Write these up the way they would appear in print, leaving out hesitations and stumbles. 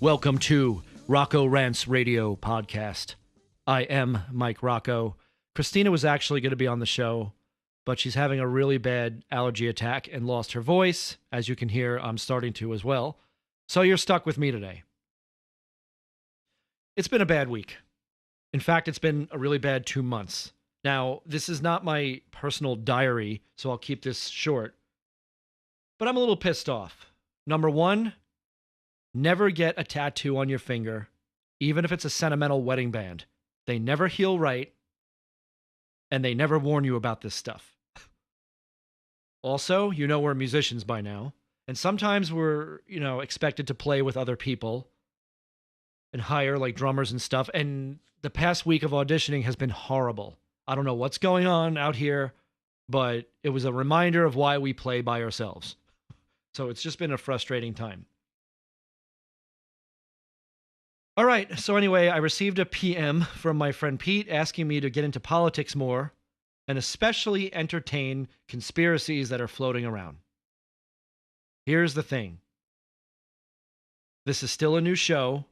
Welcome to Rocco Rants Radio Podcast. I am Mike Rocco. Christina was actually going to be on the show, but she's having a really bad allergy attack and lost her voice. As you can hear, I'm starting to as well. So you're stuck with me today. It's been a bad week. In fact, it's been a really bad 2 months. Now, this is not my personal diary, so I'll keep this short. But I'm a little pissed off. Number one, never get a tattoo on your finger, even if it's a sentimental wedding band. They never heal right, and they never warn you about this stuff. Also, we're musicians by now, and sometimes we're, expected to play with other people and hire like drummers and stuff, and the past week of auditioning has been horrible. I don't know what's going on out here, but it was a reminder of why we play by ourselves. So it's just been a frustrating time. All right, so anyway, I received a PM from my friend Pete asking me to get into politics more and especially entertain conspiracies that are floating around. Here's the thing. This is still a new show.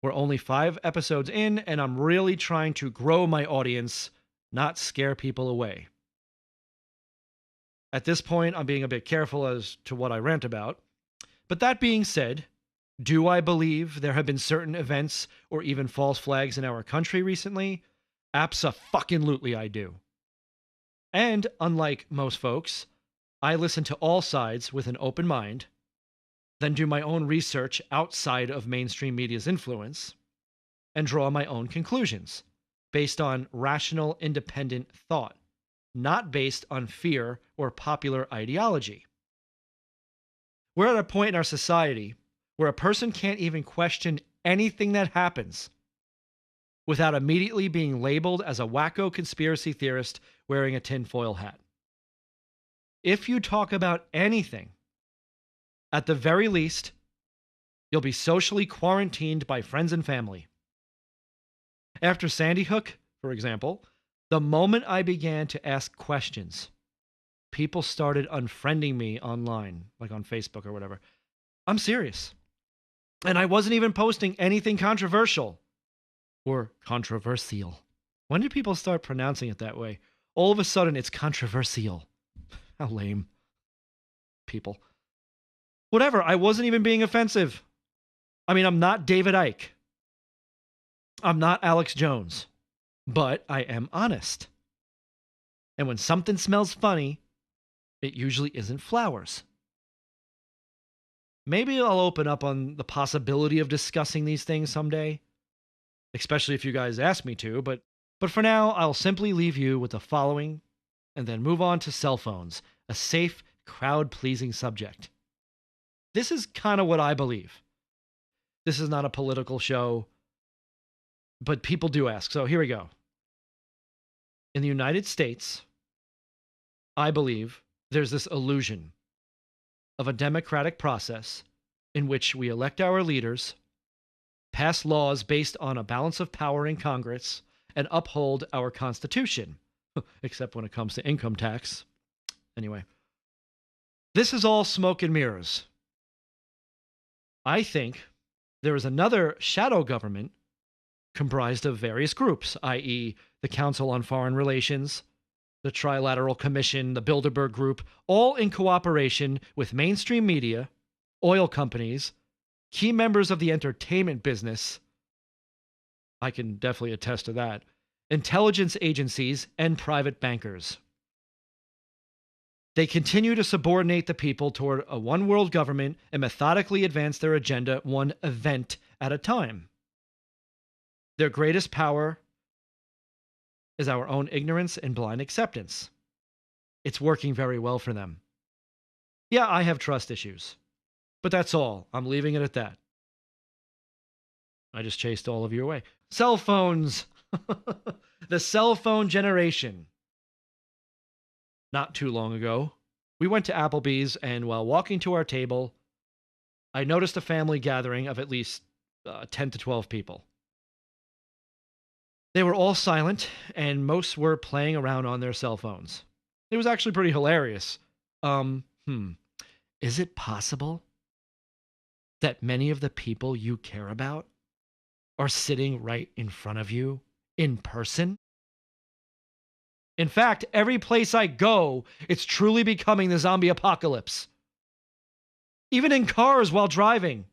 We're only 5 episodes in, and I'm really trying to grow my audience, not scare people away. At this point, I'm being a bit careful as to what I rant about. But that being said, do I believe there have been certain events or even false flags in our country recently? Abso-fucking-lutely I do. And unlike most folks, I listen to all sides with an open mind, then do my own research outside of mainstream media's influence, and draw my own conclusions based on rational, independent thought, not based on fear or popular ideology. We're at a point in our society where a person can't even question anything that happens without immediately being labeled as a wacko conspiracy theorist wearing a tinfoil hat. If you talk about anything, at the very least, you'll be socially quarantined by friends and family. After Sandy Hook, for example, the moment I began to ask questions, people started unfriending me online, like on Facebook or whatever. I'm serious. And I wasn't even posting anything controversial or controversial. When did people start pronouncing it that way? All of a sudden, it's controversial. How lame. People. Whatever, I wasn't even being offensive. I mean, I'm not David Icke. I'm not Alex Jones. But I am honest. And when something smells funny, it usually isn't flowers. Maybe I'll open up on the possibility of discussing these things someday, especially if you guys ask me to, but for now, I'll simply leave you with the following and then move on to cell phones, a safe, crowd-pleasing subject. This is kind of what I believe. This is not a political show, but people do ask, so here we go. In the United States, I believe there's this illusion of a democratic process in which we elect our leaders, pass laws based on a balance of power in Congress, and uphold our Constitution, except when it comes to income tax. Anyway, this is all smoke and mirrors. I think there is another shadow government comprised of various groups, i.e., the Council on Foreign Relations, the Trilateral Commission, the Bilderberg Group, all in cooperation with mainstream media, oil companies, key members of the entertainment business, I can definitely attest to that, intelligence agencies, and private bankers. They continue to subordinate the people toward a one-world government and methodically advance their agenda one event at a time. Their greatest power is our own ignorance and blind acceptance. It's working very well for them. Yeah, I have trust issues, but that's all. I'm leaving it at that. I just chased all of you away. Cell phones. The cell phone generation. Not too long ago, we went to Applebee's, and while walking to our table, I noticed a family gathering of at least 10 to 12 people. They were all silent, and most were playing around on their cell phones. It was actually pretty hilarious. Is it possible that many of the people you care about are sitting right in front of you in person? In fact, every place I go, it's truly becoming the zombie apocalypse. Even in cars while driving.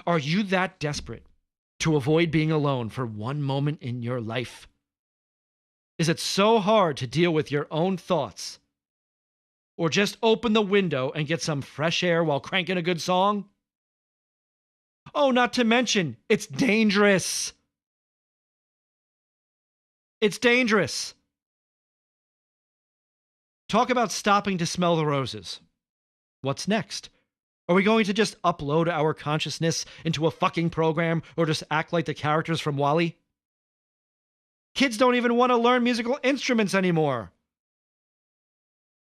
Are you that desperate to avoid being alone for one moment in your life? Is it so hard to deal with your own thoughts? Or just open the window and get some fresh air while cranking a good song? Oh, not to mention, it's dangerous. It's dangerous. Talk about stopping to smell the roses. What's next? Are we going to just upload our consciousness into a fucking program or just act like the characters from WALL-E? Kids don't even want to learn musical instruments anymore.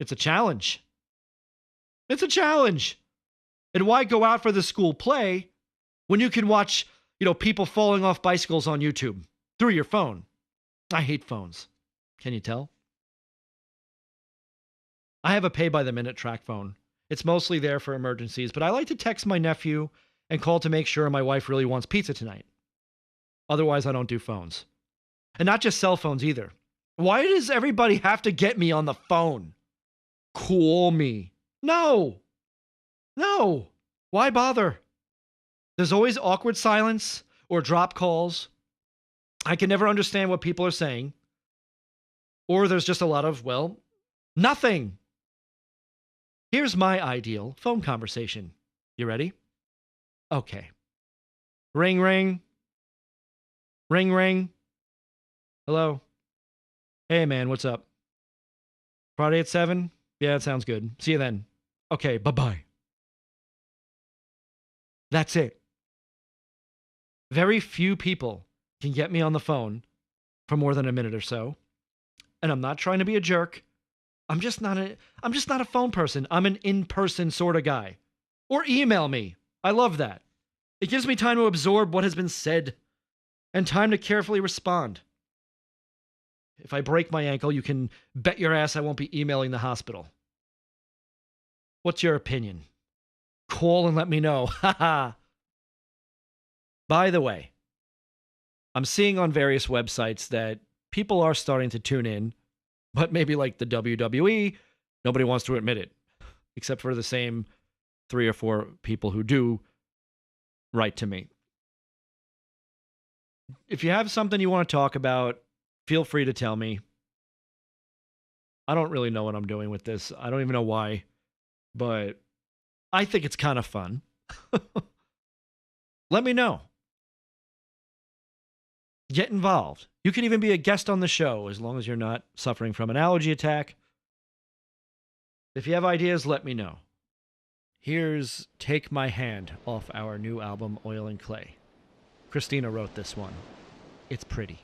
It's a challenge. It's a challenge. And why go out for the school play when you can watch, people falling off bicycles on YouTube through your phone? I hate phones. Can you tell? I have a pay-by-the-minute track phone. It's mostly there for emergencies, but I like to text my nephew and call to make sure my wife really wants pizza tonight. Otherwise, I don't do phones. And not just cell phones either. Why does everybody have to get me on the phone? Call me. No. Why bother? There's always awkward silence or drop calls. I can never understand what people are saying. Or there's just a lot of, nothing. Here's my ideal phone conversation. You ready? Okay. Ring, ring. Ring, ring. Hello. Hey, man, what's up? Friday at 7? Yeah, that sounds good. See you then. Okay, bye-bye. That's it. Very few people can get me on the phone for more than a minute or so. And I'm not trying to be a jerk. I'm just not a phone person. I'm an in-person sort of guy. Or email me. I love that. It gives me time to absorb what has been said and time to carefully respond. If I break my ankle, you can bet your ass I won't be emailing the hospital. What's your opinion? Call and let me know. Haha. By the way, I'm seeing on various websites that people are starting to tune in, but maybe like the WWE, nobody wants to admit it, except for the same 3 or 4 people who do write to me. If you have something you want to talk about, feel free to tell me. I don't really know what I'm doing with this. I don't even know why, but I think it's kind of fun. Let me know. Get involved. You can even be a guest on the show as long as you're not suffering from an allergy attack. If you have ideas, let me know. Here's Take My Hand off our new album, Oil and Clay. Christina wrote this one. It's pretty.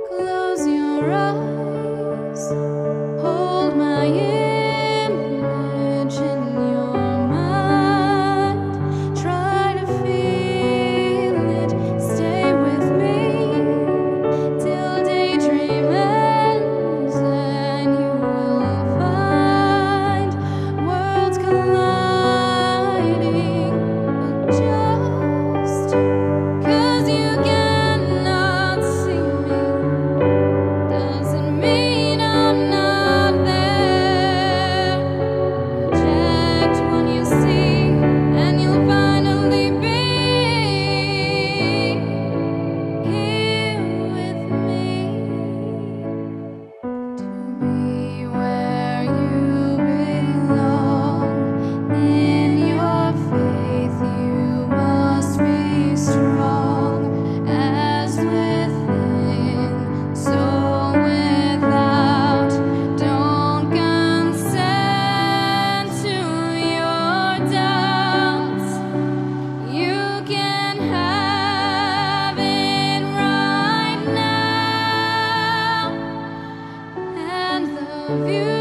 Close your eyes. love you.